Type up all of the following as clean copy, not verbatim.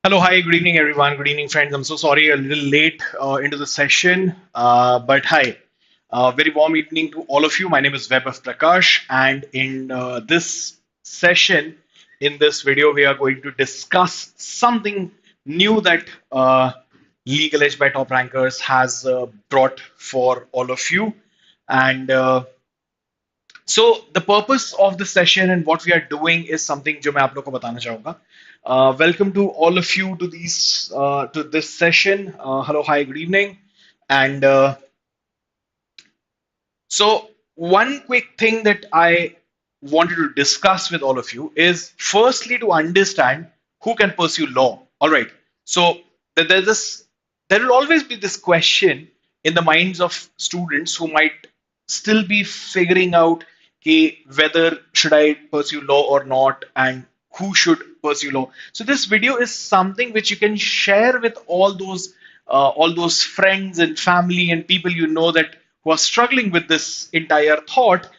Hello, hi, good evening, everyone. Good evening, friends. I'm so sorry a little late into the session, but hi, very warm evening to all of you. My name is Web of Prakash, and in this session, in this video, we are going to discuss something new that LegalEdge by Top Rankers has brought for all of you. And so the purpose of the session and what we are doing is something जो मैं आप लोग को बताना चाहूँगा. Welcome to all of you to this session. Hello, hi, good evening, and so one quick thing that I wanted to discuss with all of you is firstly to understand who can pursue law. All right. So there's this, there will always be this question in the minds of students who might still be figuring out whether should I pursue law or not and who should pursue law. So this video is something which you can share with all those friends and family and people you know that who are struggling with this entire thought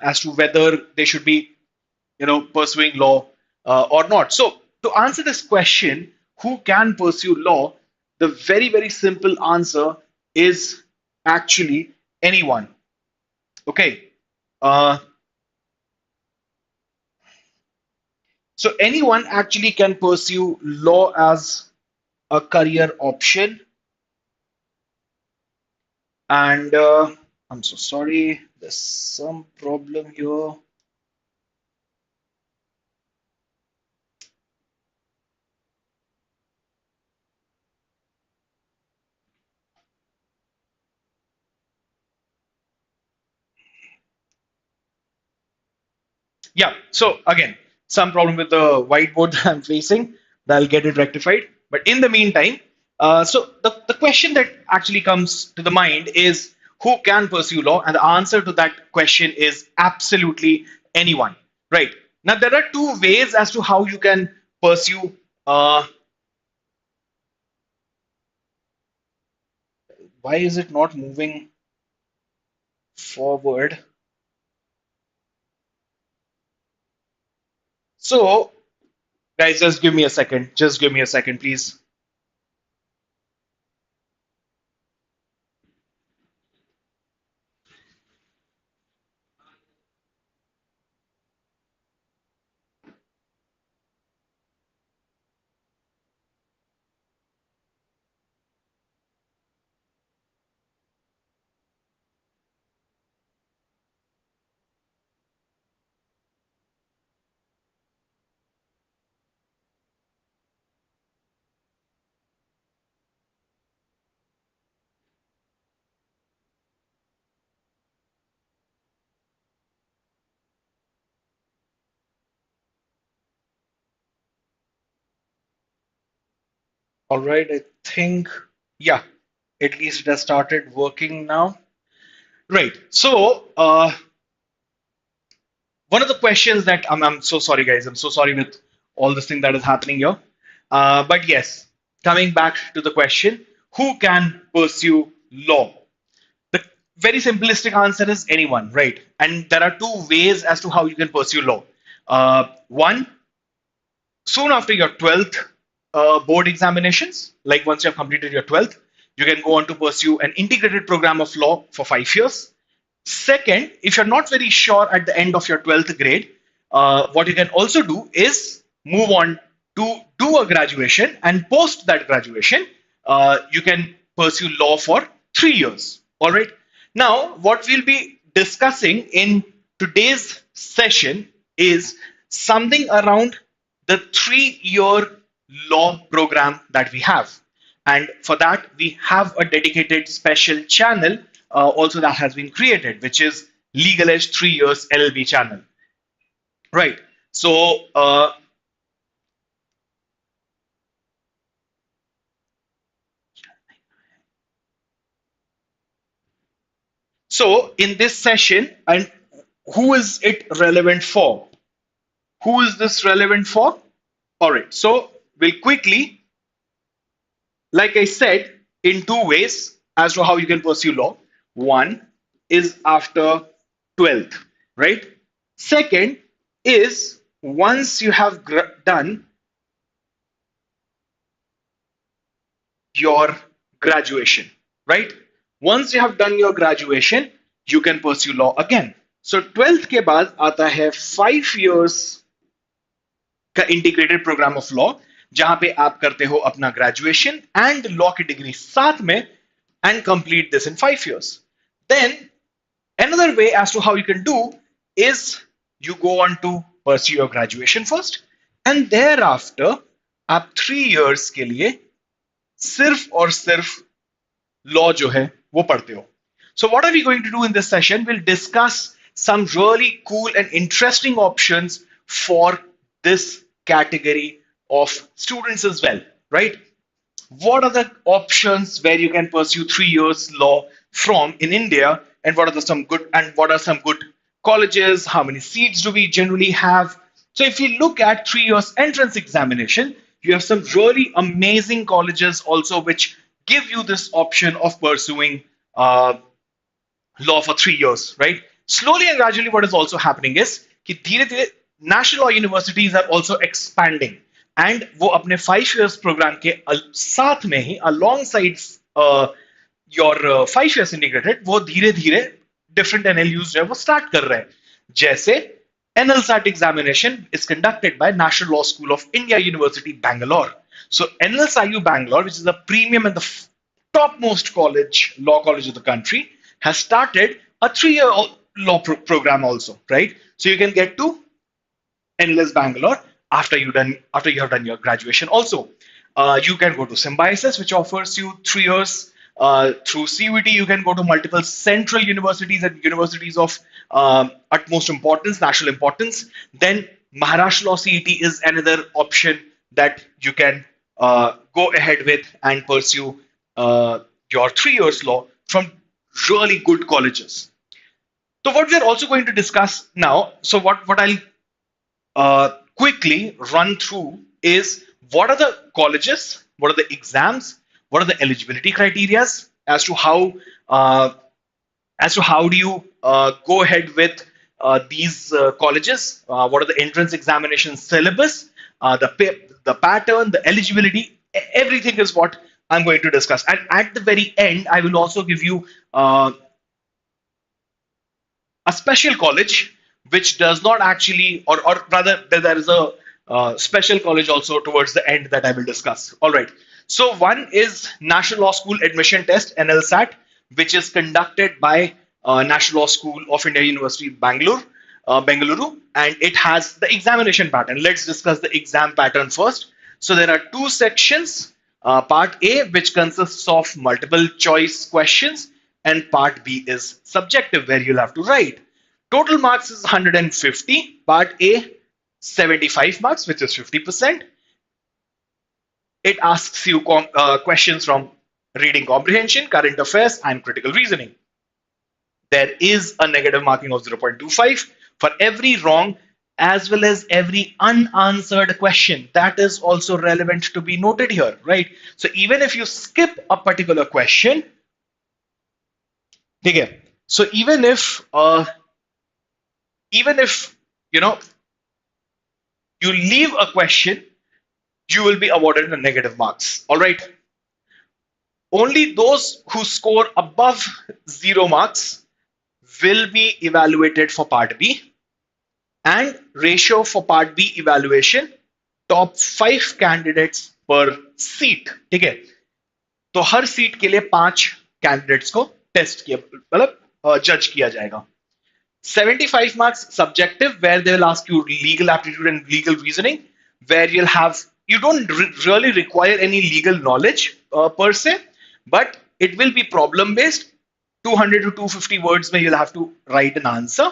as to whether they should be pursuing law or not. So to answer this question, who can pursue law, the very simple answer is actually anyone. Okay. uh, so anyone actually can pursue law as a career option. And I'm so sorry, there's some problem here. Yeah, so again, some problem with the whiteboard that I'm facing. I'll get it rectified. But in the meantime, so the question that actually comes to the mind is who can pursue law? And the answer to that question is absolutely anyone. Right. Now, there are two ways as to how you can pursue. Why is it not moving forward? So, guys, just give me a second. Just give me a second, please. All right, I think, yeah, at least it has started working now. Right. So, one of the questions that I'm so sorry, guys. I'm so sorry with all this thing that is happening here. But yes, coming back to the question, who can pursue law? The very simplistic answer is anyone, right? And there are two ways as to how you can pursue law. One, soon after your 12th board examinations, like once you have completed your 12th, you can go on to pursue an integrated program of law for 5 years. Second, if you're not very sure at the end of your 12th grade, what you can also do is move on to do a graduation, and post that graduation, you can pursue law for 3 years. All right. Now, what we'll be discussing in today's session is something around the 3 year law program that we have. And for that, we have a dedicated special channel also that has been created, which is LegalEdge 3 years LLB channel. Right. So, so in this session, and who is it relevant for? Who is this relevant for? All right. So we'll quickly, like I said, in two ways as to how you can pursue law. One is after 12th, right? Second is once you have done your graduation, right? Once you have done your graduation, you can pursue law again. So 12th के बाद आता है 5 years का integrated programme of law, जहां पे आप करते हो अपना ग्रेजुएशन एंड लॉ की डिग्री साथ में and complete this in 5 years. Then another way as to how you can do is you go on to pursue your graduation first and thereafter आप 3 years के लिए सिर्फ और सिर्फ लॉ जो है वो पढ़ते हो. So what are we going to do in this session? We'll discuss some really cool and interesting options for this category of students as well, right? What are the options where you can pursue 3 years law from in India, and what are some good colleges? How many seats do we generally have? So if you look at 3 years entrance examination, you have some really amazing colleges also which give you this option of pursuing law for 3 years, right? Slowly and gradually, what is also happening is कि धीरे-धीरे national law universities are also expanding. And वो अपने 5 years programme के साथ में ही alongside your 5 years integrated वो धीरे धीरे डिफरेंट एनएलयूज जो है वो स्टार्ट कर रहे हैं. जैसे NLSAT examination is conducted by National Law School of India University, Bangalore. So NLSIU Bangalore, which is the premium and the topmost law college of the country, has started a 3-year law program also, right? So you can get to NLS Bangalore after you have done your graduation also. You can go to Symbiosis, which offers you 3 years. Through CUET, you can go to multiple central universities and universities of utmost importance, national importance. Then Maharashtra Law CET is another option that you can go ahead with and pursue your 3 years law from really good colleges. So what we're also going to discuss now, so what I'll quickly run through is what are the colleges, what are the exams, what are the eligibility criteria as to how do you go ahead with these colleges, what are the entrance examination syllabus, the pattern, the eligibility, everything is what I'm going to discuss. And at the very end, I will also give you a special college which does not actually, or rather there is a special college also towards the end that I will discuss. All right. So one is National Law School Admission Test, NLSAT, which is conducted by National Law School of India University, Bengaluru, and it has the examination pattern. Let's discuss the exam pattern first. So there are 2 sections. Part A, which consists of multiple choice questions, and Part B is subjective, where you'll have to write. Total marks is 150. Part A, 75 marks, which is 50%. It asks you questions from reading comprehension, current affairs, and critical reasoning. There is a negative marking of 0.25 for every wrong as well as every unanswered question. That is also relevant to be noted here, right? So even if you skip a particular question, okay, so even if you leave a question, you will be awarded the negative marks. All right. Only those who score above 0 marks will be evaluated for Part B, and ratio for Part B evaluation, top 5 candidates per seat. ठीक है, तो हर seat के लिए 5 candidates को test किया, मतलब जज किया जाएगा. 75 marks subjective, where they will ask you legal aptitude and legal reasoning, where you don't really require any legal knowledge per se, but it will be problem based. 200 to 250 words where you'll have to write an answer,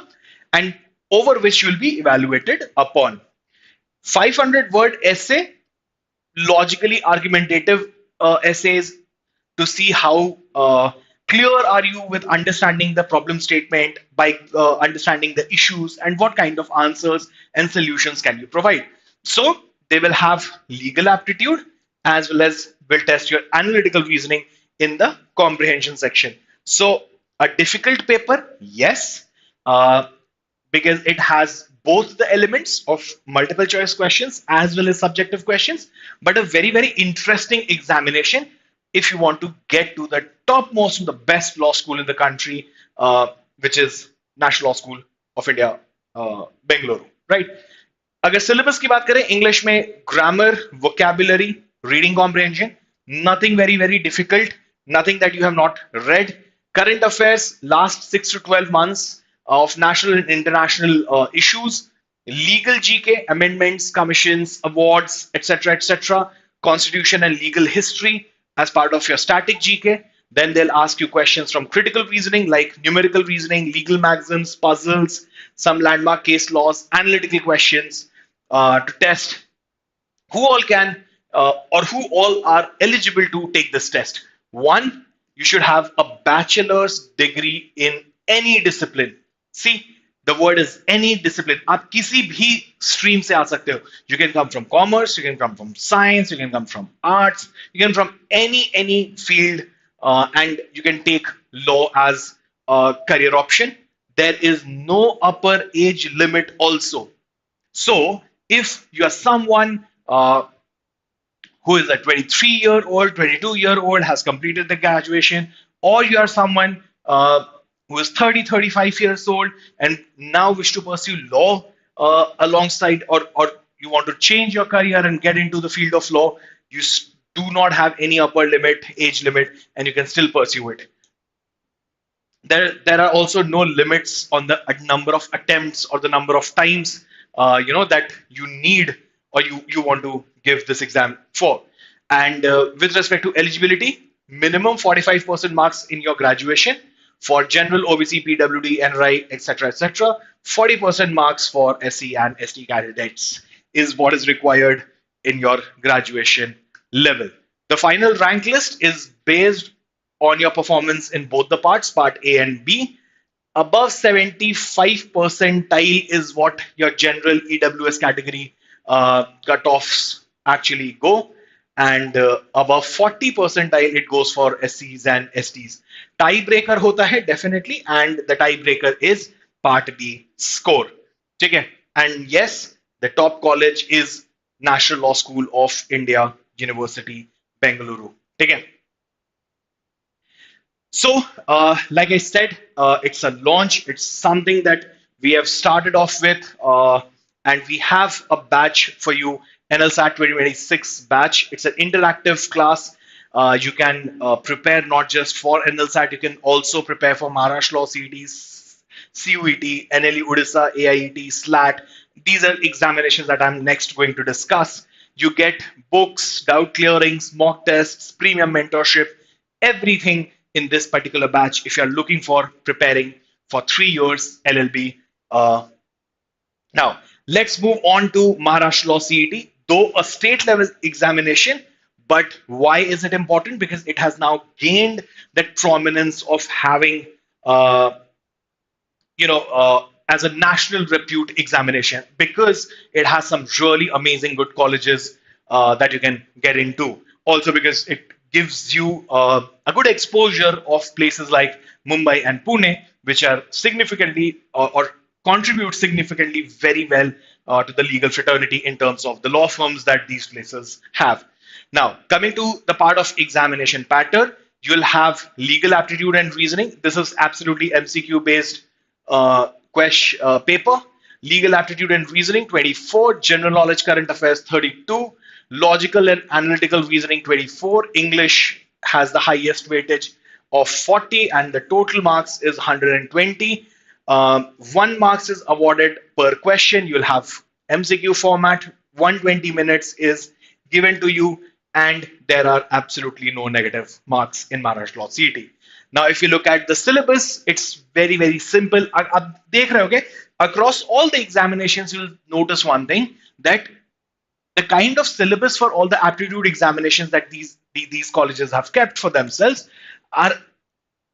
and over which you'll be evaluated upon. 500 word essay, logically argumentative essays, to see how clear are you with understanding the problem statement, by understanding the issues, and what kind of answers and solutions can you provide. So they will have legal aptitude as well as will test your analytical reasoning in the comprehension section. So a difficult paper, yes, because it has both the elements of multiple choice questions as well as subjective questions, but a very, very interesting examination if you want to get to the topmost and the best law school in the country, which is National Law School of India, Bengaluru, right? अगर syllabus की बात करें English में grammar vocabulary reading comprehension nothing very very difficult nothing that you have not red current affairs last 6 to 12 months of national and international issues legal gk amendments commissions awards etc constitution and legal history as part of your static gk then they'll ask you questions from critical reasoning like numerical reasoning legal maxims puzzles some landmark case laws analytical questions to test who all can or who all are eligible to take this test. One, you should have a bachelor's degree in any discipline. See, the word is any discipline. आप किसी भी stream से आ सकते हो. You can come from commerce, you can come from science, you can come from arts, you can from any field, and you can take law as a career option. There is no upper age limit also. So, if you are someone who is a 23-year-old, 22-year-old, has completed the graduation, or you are someone who is 30, 35 years old and now wish to pursue law alongside, or you want to change your career and get into the field of law, you do not have any upper limit, age limit, and you can still pursue it. There are also no limits on the number of attempts or the number of times that you need or you want to give this exam for. And with respect to eligibility, minimum 45% marks in your graduation for general OBC, PWD, NRI, etc. 40% marks for SC and ST candidates is what is required in your graduation level. The final rank list is based on your performance in both the parts, part A and B. Above 75 percentile is what your general EWS category cutoffs actually go, and above 40 percentile it goes for SCs and STs. Tiebreaker hota hai definitely, and the tiebreaker is part B score. Okay? And yes, the top college is National Law School of India, University, Bengaluru. Okay? So, like I said, it's a launch. It's something that we have started off with, and we have a batch for you, NLSAT 2026 batch. It's an interactive class. You can prepare not just for NLSAT, you can also prepare for Maharashtra Law CET, CUET, NLE Odisha, AIET, SLAT. These are examinations that I'm next going to discuss. You get books, doubt clearings, mock tests, premium mentorship, everything in this particular batch if you're looking for preparing for 3 years LLB. Now, let's move on to Maharashtra Law CET, though a state level examination. But why is it important? Because it has now gained that prominence of having, as a national repute examination, because it has some really amazing good colleges that you can get into. Also because it gives you a good exposure of places like Mumbai and Pune, which are significantly or contribute significantly very well to the legal fraternity in terms of the law firms that these places have. Now, coming to the part of examination pattern, you'll have legal aptitude and reasoning. This is absolutely MCQ based paper. Legal aptitude and reasoning 24, general knowledge current affairs 32, logical and analytical reasoning 24, English has the highest weightage of 40, and the total marks is 120. 1 marks is awarded per question. You'll have MCQ format, 120 minutes is given to you, and there are absolutely no negative marks in Maharashtra Law CET. Now, if you look at the syllabus, it's very, very simple. Across all the examinations, you'll notice one thing, that the kind of syllabus for all the aptitude examinations that these colleges have kept for themselves are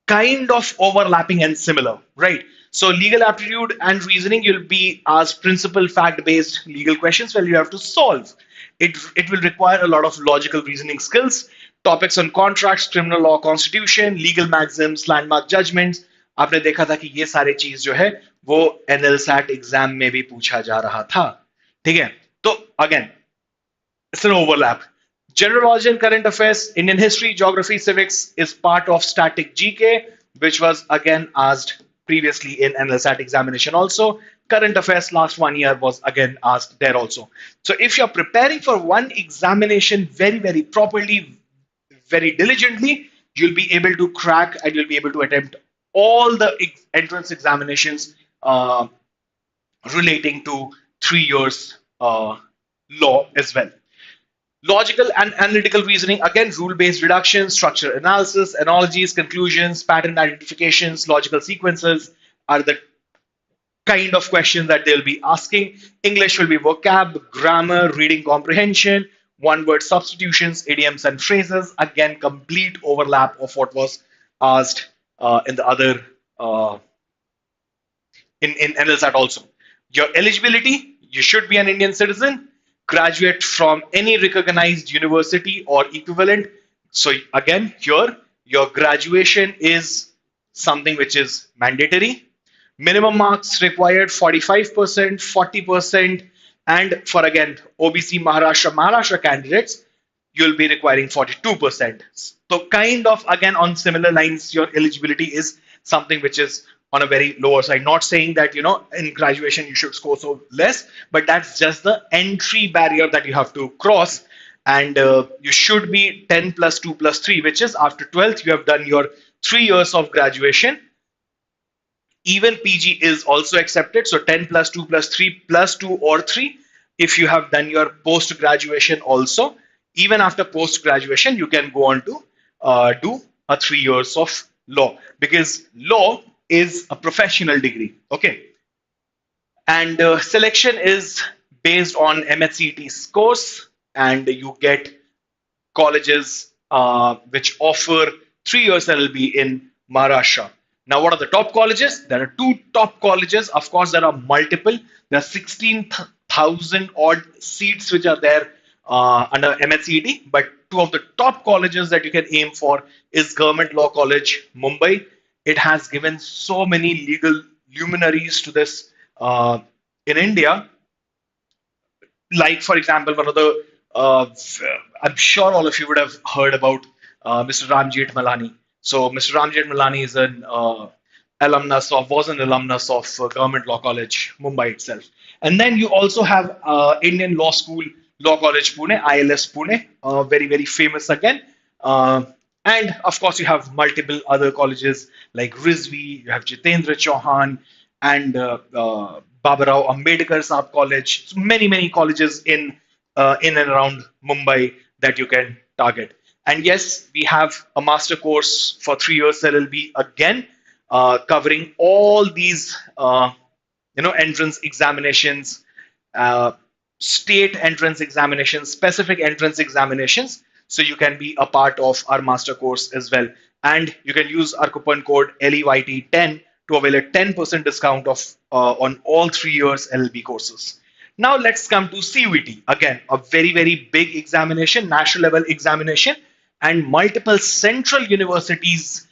kind of overlapping and similar, right? So legal aptitude and reasoning, you'll be asked principal fact-based legal questions where you have to solve. It will require a lot of logical reasoning skills, topics on contracts, criminal law, constitution, legal maxims, landmark judgments. आपने देखा था कि ये सारे चीज जो है वो NLSAT एग्जाम में भी पूछा जा रहा था, ठीक है? तो again, it's an overlap. General knowledge and current affairs, Indian history, geography, civics is part of static GK, which was again asked previously in NLSAT examination also. Current affairs last 1 year was again asked there also. So if you're preparing for one examination very, very properly, very diligently, you'll be able to crack and you'll be able to attempt all the entrance examinations relating to 3 years law as well. Logical and analytical reasoning, again, rule-based deduction, structure analysis, analogies, conclusions, pattern identifications, logical sequences are the kind of questions that they'll be asking. English will be vocab, grammar, reading comprehension, one-word substitutions, idioms and phrases. Again, complete overlap of what was asked in the other in NLSAT also. Your eligibility, you should be an Indian citizen, graduate from any recognized university or equivalent. So again, here, your graduation is something which is mandatory. Minimum marks required 45%, 40%, and for again, OBC Maharashtra candidates, you'll be requiring 42%. So kind of again on similar lines, your eligibility is something which is on a very lower side. Not saying that in graduation you should score so less, but that's just the entry barrier that you have to cross. And you should be 10 plus 2 plus 3, which is after 12th you have done your 3 years of graduation. Even PG is also accepted. So 10 plus 2 plus 3 plus 2 or 3. If you have done your post graduation also, even after post graduation, you can go on to do a 3 years of law, because law is a professional degree. Okay. And selection is based on MHCET scores, and you get colleges which offer 3 years LLB in Maharashtra. Now, what are the top colleges? There are two top colleges. Of course, there are multiple. There are 16,000 odd seats which are there under MHCET, but two of the top colleges that you can aim for is Government Law College, Mumbai. It has given so many legal luminaries to this in India. Like, for example, one of the, I'm sure all of you would have heard about Mr. Ramjit Malani. So Mr. Ramjit Malani is an was an alumnus of Government Law College, Mumbai itself. And then you also have Indian Law School, Law College Pune, ILS Pune, very, very famous again. And of course, you have multiple other colleges like Rizvi, you have Jitendra Chauhan, and Babarao Ambedkar Saab College. So many, many colleges in and around Mumbai that you can target. And yes, we have a master course for 3 years LLB again, covering all these entrance examinations, state entrance examinations, specific entrance examinations. So you can be a part of our master course as well. And you can use our coupon code LEYT10 to avail a 10% discount on all 3 years LLB courses. Now let's come to CUET. Again, a very, very big examination, national level examination, and multiple central universities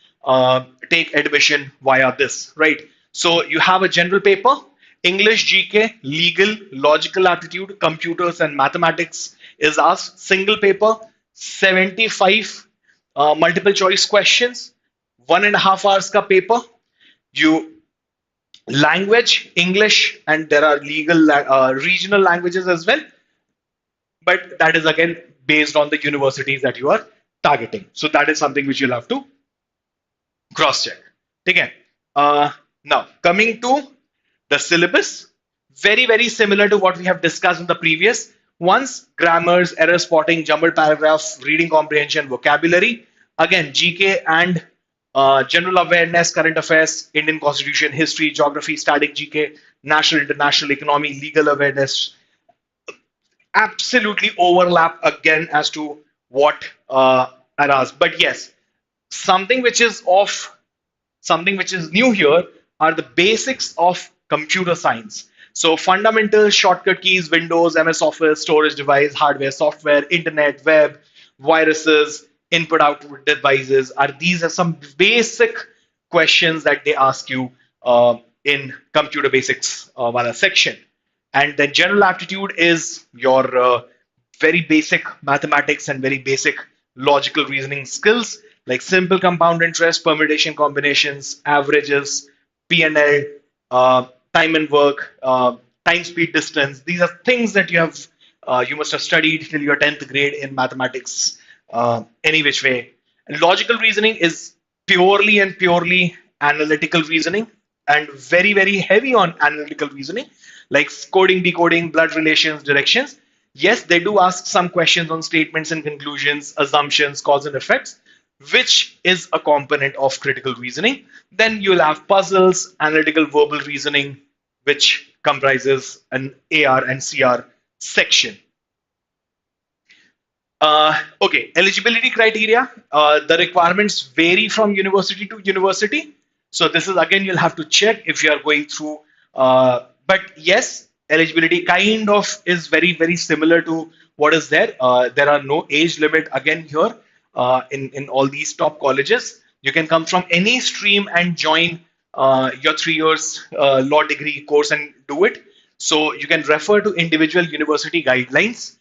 take admission via this, right? So you have a general paper, English, GK, legal, logical aptitude, computers and mathematics is asked. Single paper, 75 multiple choice questions, 1.5 hours ka paper. You language, English, and there are legal regional languages as well. But that is again based on the universities that you are targeting. So that is something which you'll have to cross check. Okay. Now coming to the syllabus, very, very similar to what we have discussed in the previous ones: grammars, error spotting, jumbled paragraphs, reading comprehension, vocabulary. Again, GK and general awareness, current affairs, Indian constitution, history, geography, static GK, national, international economy, legal awareness, absolutely overlap again as to what are asked. But yes, something which is new here are the basics of computer science. So fundamental shortcut keys, Windows, MS Office, storage device, hardware, software, internet, web, viruses, input output devices are some basic questions that they ask you in computer basics section. And then general aptitude is your very basic mathematics and very basic logical reasoning skills like simple compound interest, permutation combinations, averages, P&L, time and work, time, speed, distance. These are things that you must have studied till your 10th grade in mathematics, any which way. And logical reasoning is purely and purely analytical reasoning and very, very heavy on analytical reasoning, like coding, decoding, blood relations, directions. Yes, they do ask some questions on statements and conclusions, assumptions, cause and effects, which is a component of critical reasoning. Then you'll have puzzles, analytical verbal reasoning, which comprises an AR and CR section. Okay, eligibility criteria. The requirements vary from university to university. So this is again, you'll have to check if you are going through. But yes, eligibility kind of is very, very similar to what is there. There are no age limit again here in all these top colleges. You can come from any stream and join your 3 years law degree course and do it. So you can refer to individual university guidelines.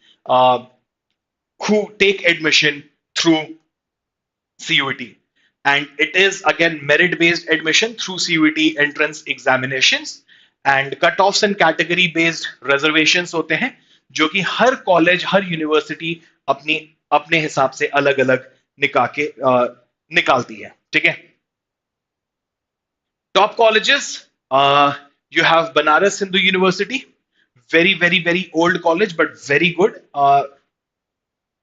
Who take admission through CUET. And it is again merit based admission through CUET entrance examinations and cutoffs and category based reservations होते हैं जो कि हर college हर university अपने हिसाब से अलग अलग निकालती है. ठीक है. Top colleges, you have Banaras Hindu University, very, very, very old college, but very good.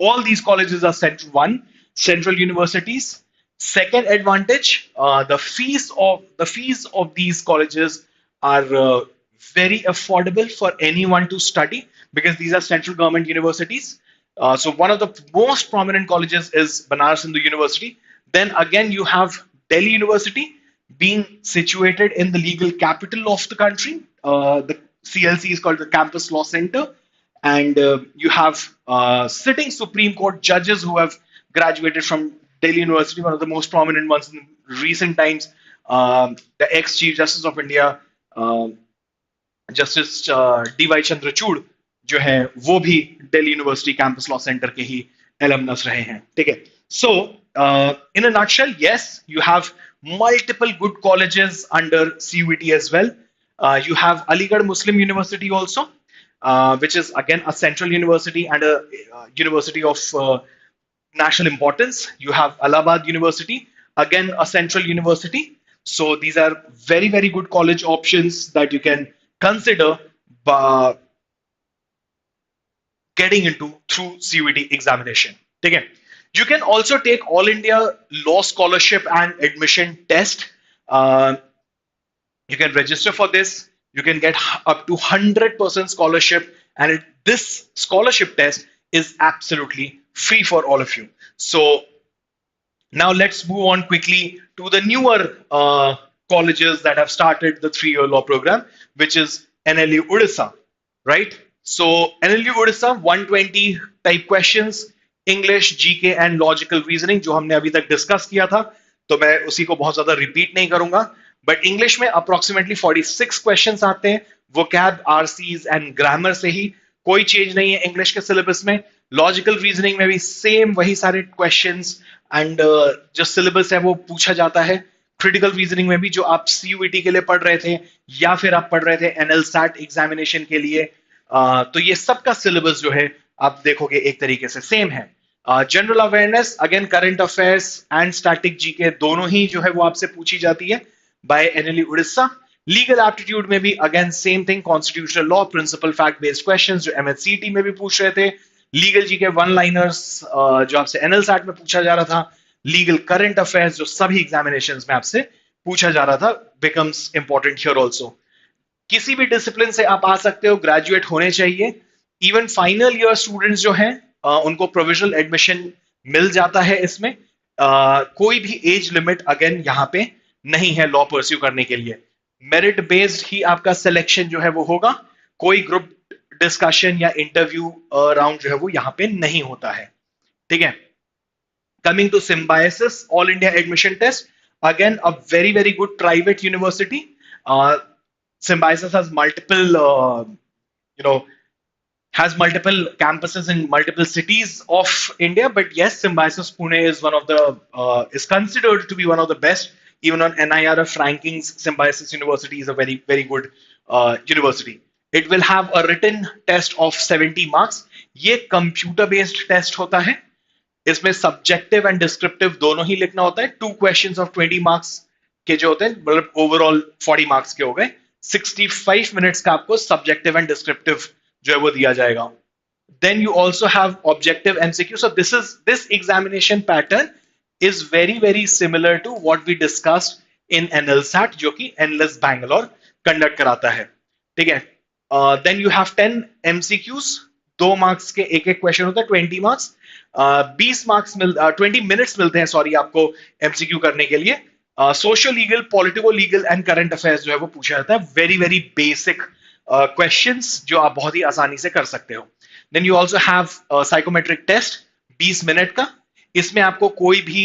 All these colleges are central universities. Second advantage, the fees of these colleges are very affordable for anyone to study because these are central government universities. So one of the most prominent colleges is Banaras Hindu University. Then again, you have Delhi University being situated in the legal capital of the country. The CLC is called the Campus Law Center. And you have sitting Supreme Court judges who have graduated from Delhi University, one of the most prominent ones in recent times. The ex-Chief Justice of India, Justice D.Y. Chandrachud, जो है वो भी Delhi University Campus Law Center के ही alumnus रहे हैं. ठीक है. So, in a nutshell, yes, you have multiple good colleges under CUET as well. You have Aligarh Muslim University also. Which is again a central university and a university of national importance. You have Allahabad University, again a central university. So these are very, very good college options that you can consider getting into through CUET examination. Okay. You can also take All India Law Scholarship and Admission Test. You can register for this. You can get up to 100% scholarship, and this scholarship test is absolutely free for all of you. So now let's move on quickly to the newer colleges that have started the 3-year law program, which is NLU Odisha, right? So NLU Odisha, 120 type questions, English, GK and logical reasoning, जो हमने अभी तक discuss किया था, तो मैं उसी को बहुत ज्यादा रिपीट नहीं करूंगा. बट इंग्लिश में अप्रोक्सीमेटली 46 क्वेश्चंस आते हैं, वोकैब, आरसीज एंड ग्रामर से ही. कोई चेंज नहीं है इंग्लिश के सिलेबस में. लॉजिकल रीजनिंग में भी सेम वही सारे क्वेश्चंस एंड जो सिलेबस है वो पूछा जाता है. क्रिटिकल रीजनिंग में भी जो आप CUET के लिए पढ़ रहे थे या फिर आप पढ़ रहे थे NLSAT एग्जामिनेशन के लिए, तो ये सबका सिलेबस जो है आप देखोगे एक तरीके से सेम है. General awareness, again current affairs and static GK दोनों ही जो है वो आपसे पूछी जाती है by NLU Odisha. Legal aptitude में भी again same thing, constitutional law, principal fact based questions जो MHCT में भी पूछ रहे थे. Legal GK one liners जो आपसे NLSAT में पूछा जा रहा था. Legal current affairs जो सभी examinations में आपसे पूछा जा रहा था becomes important here also. किसी भी डिसिप्लिन से आप आ सकते हो, ग्रेजुएट होने चाहिए. इवन फाइनल ईयर स्टूडेंट्स जो हैं उनको प्रोविजनल एडमिशन मिल जाता है इसमें. कोई भी एज लिमिट अगेन यहाँ पे नहीं है लॉ परस्यू करने के लिए. मेरिट बेस्ड ही आपका सिलेक्शन जो है वो होगा. कोई ग्रुप डिस्कशन या इंटरव्यू राउंड जो है वो यहाँ पे नहीं होता है. ठीक है. Coming to Symbiosis, all India admission test, again a very very good private university. Symbiosis has multiple has multiple campuses in multiple cities of India, but yes, Symbiosis Pune is one of the is considered to be one of the best. Even on NIRF rankings, Symbiosis University is a very good university. It will have a written test of 70 marks. ये computer based test होता है. इसमें subjective and descriptive दोनों ही लिखना होता है. 2 questions of 20 marks के जो होते हैं, मतलब ओवरऑल 40 मार्क्स के हो गए. 65 मिनट्स का आपको सब्जेक्टिव एंड डिस्क्रिप्टिव जो है वो दिया जाएगा. Then you also have objective MCQ. So this examination pattern is very similar to what we discussed in NLSAT, जो कि NLS Bangalore conduct कराता है. ठीक है. Then you have 10 MCQs. 2 marks के एक एक क्वेश्चन होता है. 20 मार्क्स. 20 मार्क्स 20 मिनट्स मिलते हैं सॉरी आपको MCQ करने के लिए. Social legal, politico legal and current affairs जो है वो पूछा जाता है. वेरी बेसिक क्वेश्चंस जो आप बहुत ही आसानी से कर सकते हो. Then you also have psychometric test 20 minute का. इसमें आपको कोई भी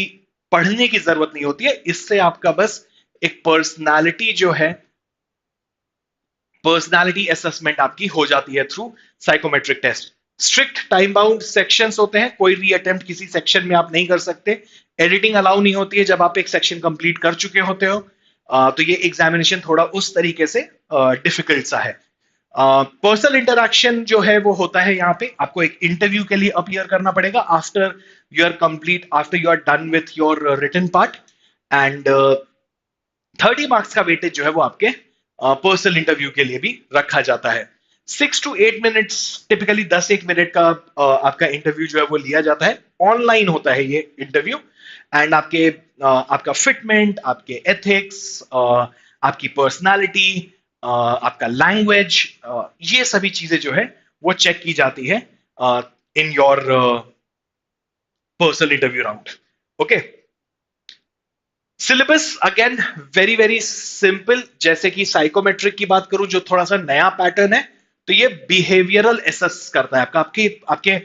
पढ़ने की जरूरत नहीं होती है. इससे आपका बस एक पर्सनालिटी जो है, पर्सनालिटी असेसमेंट आपकी हो जाती है through psychometric test. Strict time bound sections होते हैं. कोई रीअटेम्प्ट किसी सेक्शन में आप नहीं कर सकते. एडिटिंग अलाउ नहीं होती है जब आप एक सेक्शन कंप्लीट कर चुके होते हो. तो ये एग्जामिनेशन थोड़ा उस तरीके से डिफिकल्ट सा है. पर्सनल इंटरैक्शन जो है वो होता है यहाँ पे. आपको एक इंटरव्यू के लिए अपीयर करना पड़ेगा after you are done with your written part. And 30 marks का वेटेज जो है वो आपके पर्सनल इंटरव्यू के लिए भी रखा जाता है. 6 to 8 मिनट्स, टिपिकली 10-1 मिनट का आपका इंटरव्यू जो है वो लिया जाता है. ऑनलाइन होता है ये इंटरव्यू. एंड आपका फिटमेंट, आपके एथिक्स, आपकी पर्सनालिटी, आपका लैंग्वेज, ये सभी चीजें जो है वो चेक की जाती है in your personal interview round. Okay. Syllabus again very simple. जैसे कि साइकोमेट्रिक की बात करूं जो थोड़ा सा नया पैटर्न है, तो ये बिहेवियरल एसेस करता है आपके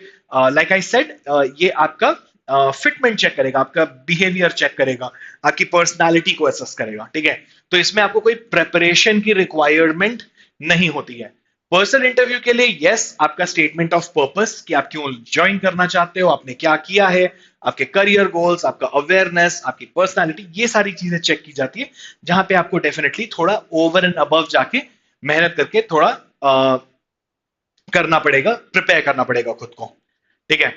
लाइक आई सेड, ये आपका फिटमेंट चेक करेगा, आपका बिहेवियर चेक करेगा, आपकी पर्सनालिटी को एसेस करेगा. ठीक है. तो इसमें आपको कोई प्रेपरेशन की रिक्वायरमेंट नहीं होती है. पर्सनल इंटरव्यू के लिए यस, आपका स्टेटमेंट ऑफ पर्पस कि आप क्यों ज्वाइन करना चाहते हो, आपने क्या किया है, आपके करियर गोल्स, आपका अवेयरनेस, आपकी पर्सनालिटी, ये सारी चीजें चेक की जाती है. जहां पे आपको डेफिनेटली थोड़ा ओवर एंड अबव जाके मेहनत करके थोड़ा करना पड़ेगा, प्रिपेयर करना पड़ेगा खुद को. ठीक है.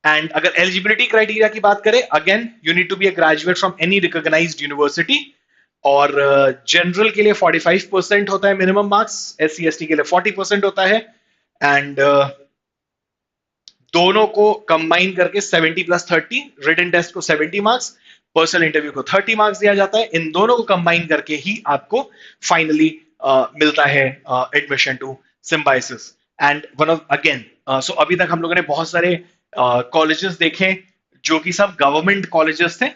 एंड अगर एलिजिबिलिटी क्राइटेरिया की बात करें, again you need to be a graduate from any recognised university. और जनरल के लिए 45% होता है मिनिमम मार्क्स. SC/ST के लिए 40% होता है. एंड दोनों को कंबाइन करके 70 + 30, रिटन टेस्ट को 70 मार्क्स, पर्सनल इंटरव्यू को 30 मार्क्स दिया जाता है. इन दोनों को कंबाइन करके ही आपको फाइनली मिलता है admission to Symbiosis. And one of again, so अभी तक हम लोगों ने बहुत सारे कॉलेजेस देखे जो कि सब गवर्नमेंट कॉलेजेस थे.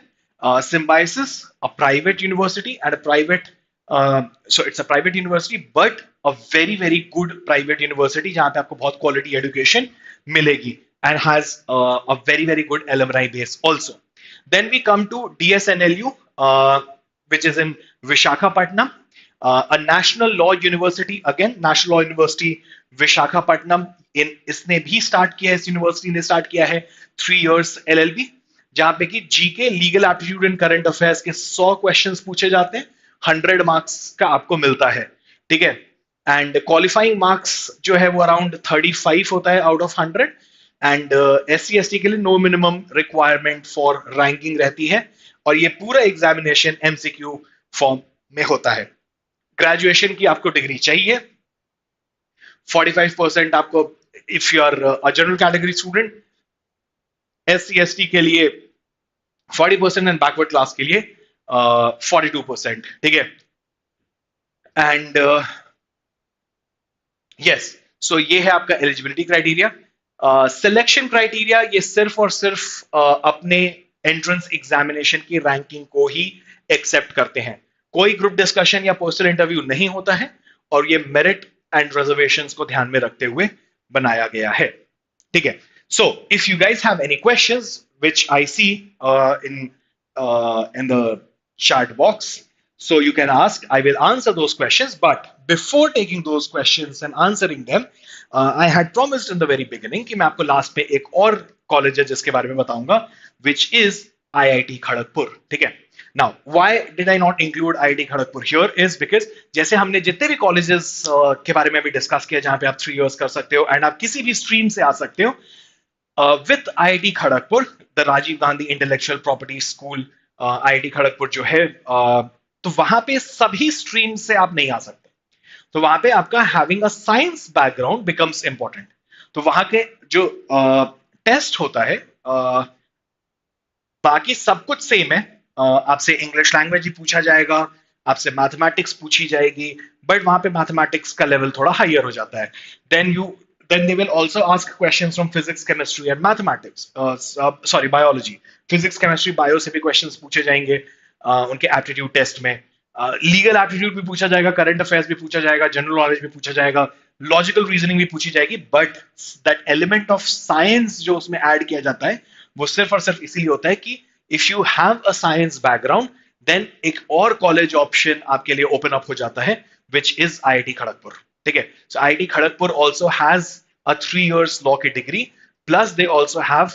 Symbiosis, a private university and a private, so it's a private university, but a very good private university जहां पे आपको बहुत quality education मिलेगी and has a very good alumni base also. Then we come to DSNLU, which is in Visakhapatnam, a national law university. Again, National Law University Visakhapatnam, इसने भी start किया है, इस यूनिवर्सिटी ने स्टार्ट किया है 3 years LLB, जहां पे कि GK, legal aptitude and current affairs के 100 क्वेश्चंस पूछे जाते हैं. 100 मार्क्स का आपको मिलता है. ठीक है. एंड क्वालिफाइंग मार्क्स जो है वो अराउंड 35 होता है आउट ऑफ 100. एंड SC/ST के लिए no minimum requirement for ranking रहती है. और ये पूरा एग्जामिनेशन MCQ फॉर्म में होता है. ग्रेजुएशन की आपको डिग्री चाहिए. 45% आपको if you are a general category student. SC/ST के लिए 40% एंड बैकवर्ड क्लास के लिए 42%. ठीक है. एंड यस, सो ये है आपका एलिजिबिलिटी क्राइटेरिया. सिलेक्शन क्राइटेरिया ये सिर्फ और सिर्फ अपने एंट्रेंस एग्जामिनेशन की रैंकिंग को ही एक्सेप्ट करते हैं. कोई ग्रुप डिस्कशन या पर्सनल इंटरव्यू नहीं होता है. और ये मेरिट एंड रिजर्वेशंस को ध्यान में रखते हुए बनाया गया है. ठीक है. So, if you guys have any questions, which I see in the chat box, So you can ask, I will answer those questions. But before taking those questions and answering them, I had promised in the very beginning कि मैं आपको last में एक और college है जिसके बारे में बताऊंगा, which is IIT खड़गपुर. ठीक है. Now, why did I not include IIT Kharagpur here is because जैसे हमने जितने भी कॉलेजेस के बारे में अभी डिस्कस किया जहां पे आप 3 years कर सकते हो एंड आप किसी भी स्ट्रीम से आ सकते हो, with IIT Kharagpur, the Rajiv Gandhi intellectual property school, IIT Kharagpur जो है, तो वहां पे सभी स्ट्रीम से आप नहीं आ सकते. तो वहां पे आपका having a science background becomes important. तो वहां के जो टेस्ट होता है, बाकी सब कुछ सेम है. आपसे इंग्लिश लैंग्वेज ही पूछा जाएगा, आपसे मैथमेटिक्स पूछी जाएगी, बट वहां पे मैथमेटिक्स का लेवल थोड़ा हायर हो जाता है. Then they will also ask questions from physics, chemistry and mathematics. Sorry, biology. Physics, chemistry, bio से भी questions पूछे जाएंगे उनके aptitude test में. लीगल एप्टीट्यूड भी पूछा जाएगा, करंट अफेयर्स भी पूछा जाएगा, जनरल नॉलेज भी पूछा जाएगा, लॉजिकल रीजनिंग भी पूछी जाएगी. But that element of science जो उसमें ऐड किया जाता है वो सिर्फ और सिर्फ इसीलिए होता है कि if you have a science background then एक और कॉलेज ऑप्शन आपके लिए ओपन अप हो जाता है, विच इज IIT खड़गपुर. ठीक है. So IIT Kharagpur also has a 3 years law की डिग्री, plus they also have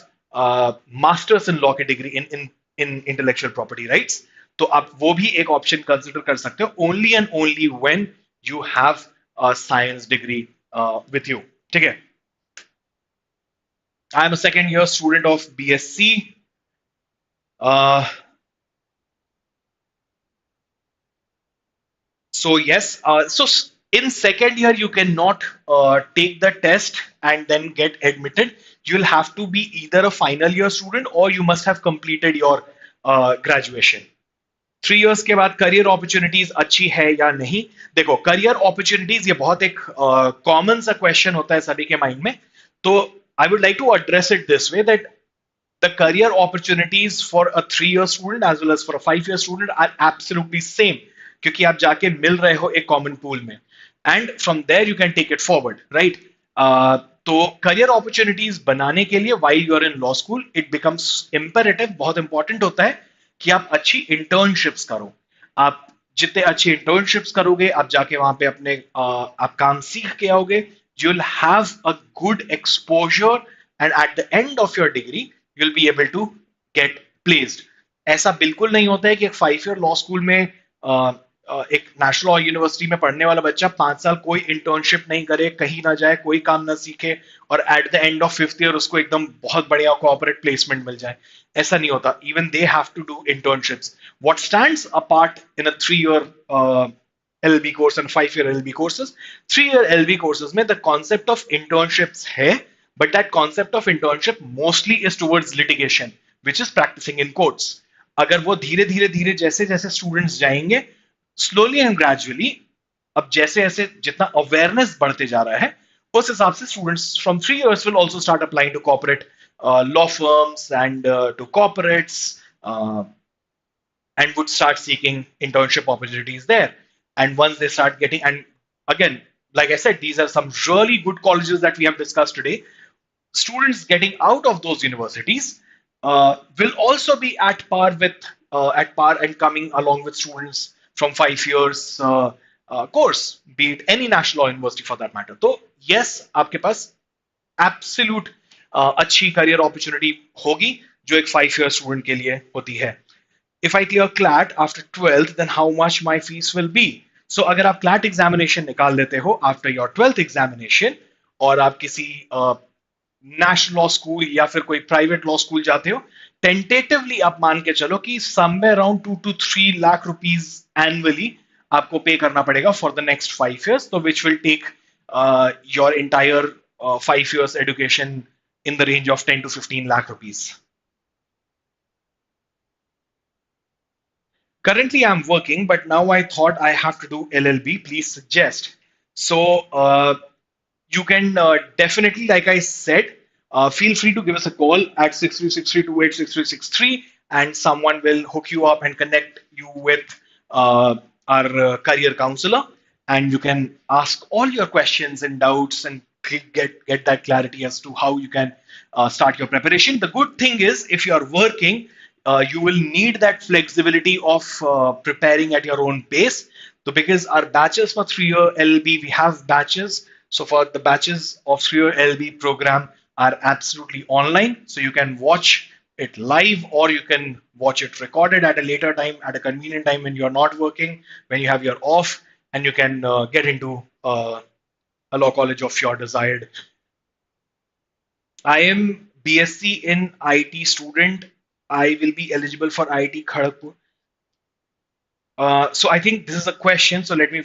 masters in law की डिग्री इन इंटेलेक्चुअल प्रॉपर्टी राइट्स. तो आप वो भी एक ऑप्शन कंसिडर कर सकते हो, only and only when you have a science degree with you. ठीक है. I am a second year student of BSc. So yes, so in second year you cannot take the test and then get admitted. You'll have to be either a final year student or you must have completed your graduation. 3 years के बाद career opportunities अच्छी है या नहीं. देखो, career opportunities ये बहुत एक कॉमन सा क्वेश्चन होता है सभी के माइंड में. तो I would like to address it this way that the career opportunities for a 3 year student as well as for a 5 year student are absolutely same, क्योंकि आप जाके मिल रहे हो एक कॉमन पूल में and from there you can take it forward right. तो career opportunities बनाने के लिए while you are in law school it becomes imperative, बहुत इंपॉर्टेंट होता है कि आप अच्छी इंटर्नशिप्स करो. आप जितने अच्छी इंटर्नशिप्स करोगे, आप जाके वहां पे अपने आप काम सीख के आओगे, you will have a good exposure and at the end of your degree you'll be able to get placed. ऐसा बिल्कुल नहीं होता है कि एक 5 year लॉ स्कूल में एक नेशनल लॉ यूनिवर्सिटी में पढ़ने वाला बच्चा 5 साल कोई इंटर्नशिप नहीं करे, कहीं ना जाए, कोई काम ना सीखे और at the end of 5th year उसको एकदम बहुत बढ़िया कॉर्पोरेट प्लेसमेंट मिल जाए. ऐसा नहीं होता. Even they have to do internships. What stands apart in a 3 year LLB course and 5 year LLB courses, 3 year LLB courses में the concept of internships है, but that concept of internship mostly is towards litigation, which is practicing in courts. अगर वो धीरे धीरे धीरे जैसे जैसे students जाएंगे, स्लोली एंड ग्रेजुअली, अब जैसे जैसे जितना अवेयरनेस बढ़ते जा रहा है उस हिसाब से students from 3 years will also start applying to corporate law firms and to corporates and would start seeking internship opportunities there. And once they start getting, and again, like I said, these are some really good colleges that we have discussed today. Students getting out of those universities will also be at par and coming along with students from 5 years course, be it any national law university for that matter. So yes, आपके पास absolute अच्छी career opportunity होगी जो एक 5 year student के लिए होती है. If I clear CLAT after 12th, then how much my fees will be? So अगर आप CLAT examination निकाल लेते हो after your 12th examination और आप किसी नेशनल लॉ स्कूल या फिर कोई प्राइवेट लॉ स्कूल जाते हो, टेंटेटिवली आप मान के चलो कि somewhere around 2 to 3 lakh rupees annually आपको पे करना पड़ेगा फॉर द नेक्स्ट 5 years, तो which will take your entire 5 years education in the range of 10 to 15 lakh rupees. Currently, I'm working, but now I thought I have to do LLB. Please suggest. So, you can definitely, like I said, feel free to give us a call at 63632863663, and someone will hook you up and connect you with our career counselor, and you can ask all your questions and doubts and get that clarity as to how you can start your preparation. The good thing is, if you are working, you will need that flexibility of preparing at your own pace. So because our batches for 3-year LLB, we have batches. So for the batches of 3-year LLB program are absolutely online. So you can watch it live or you can watch it recorded at a later time, at a convenient time when you're not working, when you have your off, and you can get into a law college of your desired. I am BSc in IT student. I will be eligible for IT Kharagpur. So I think this is a question. So let me.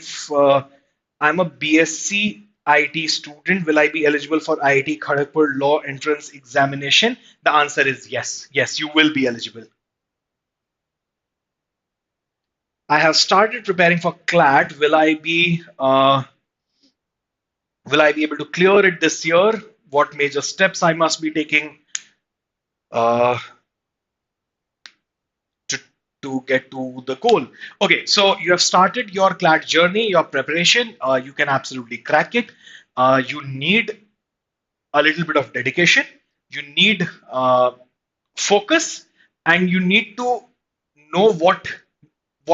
I'm a BSc IT student. Will I be eligible for IIT Kharagpur Law Entrance Examination? The answer is yes. Yes, you will be eligible. I have started preparing for CLAT. Will I be able to clear it this year? What major steps I must be taking? Uh, to, to get to the goal. Okay, so you have started your CLAT journey, your preparation. You can absolutely crack it. You need a little bit of dedication. You need focus, and you need to know what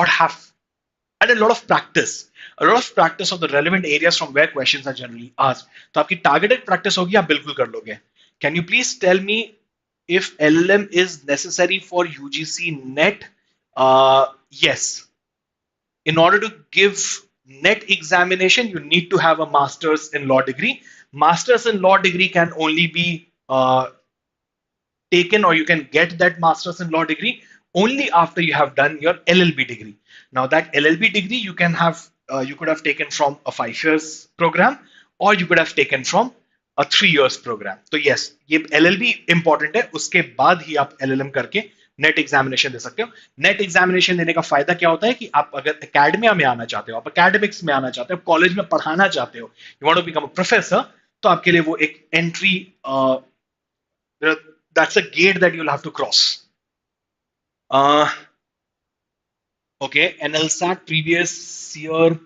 have and a lot of practice of the relevant areas from where questions are generally asked. तो आपकी targeted practice होगी आप बिल्कुल कर लोगे. Can you please tell me if LLM is necessary for UGC NET? Yes. In order to give NET examination, you need to have a master's in law degree. Master's in law degree can only be taken, or you can get that master's in law degree only after you have done your LLB degree. Now that LLB degree you could have taken from a 5 years program, or you could have taken from a 3 years program. So yes, ये LLB important है. उसके बाद ही आप LLM करके net examination दे सकते हो. Net examination देने का फायदा क्या होता है कि आप अगर एकेडमिया में आना चाहते हो, आप एकेडमिक्स में आना चाहते हो, कॉलेज में पढ़ाना चाहते हो, you want to become a professor, तो आपके लिए वो एक entry, that's a gate that you'll have to cross. Okay, NLSAT previous year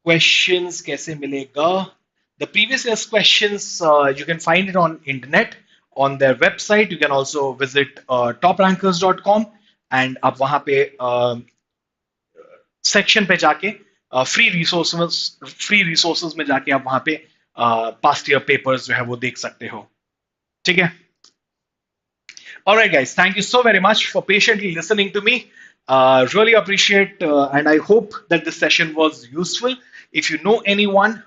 questions कैसे मिलेगा? The previous year's questions you can find it on internet on their website. You can also visit toprankers.com and आप वहाँ पे section पे जाके free resources में जाके आप वहाँ पे पास्ट ईयर पेपर्स जो है वो देख सकते हो. ठीक है. All right, guys. Thank you so very much for patiently listening to me. Really appreciate, and I hope that this session was useful. If you know anyone,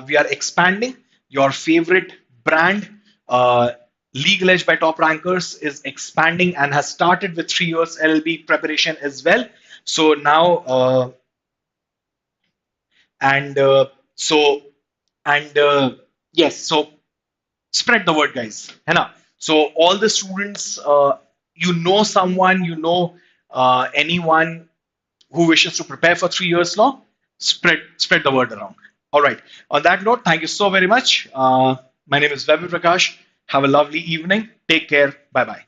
we are expanding. Your favorite brand, LegalEdge by Top Rankers, is expanding and has started with 3 years LLB preparation as well. So now, yes, so spread the word, guys. है ना? So all the students, you know someone, anyone who wishes to prepare for 3 years law, spread the word around. All right. On that note, thank you so very much. My name is Vaibhav Prakash. Have a lovely evening. Take care. Bye bye.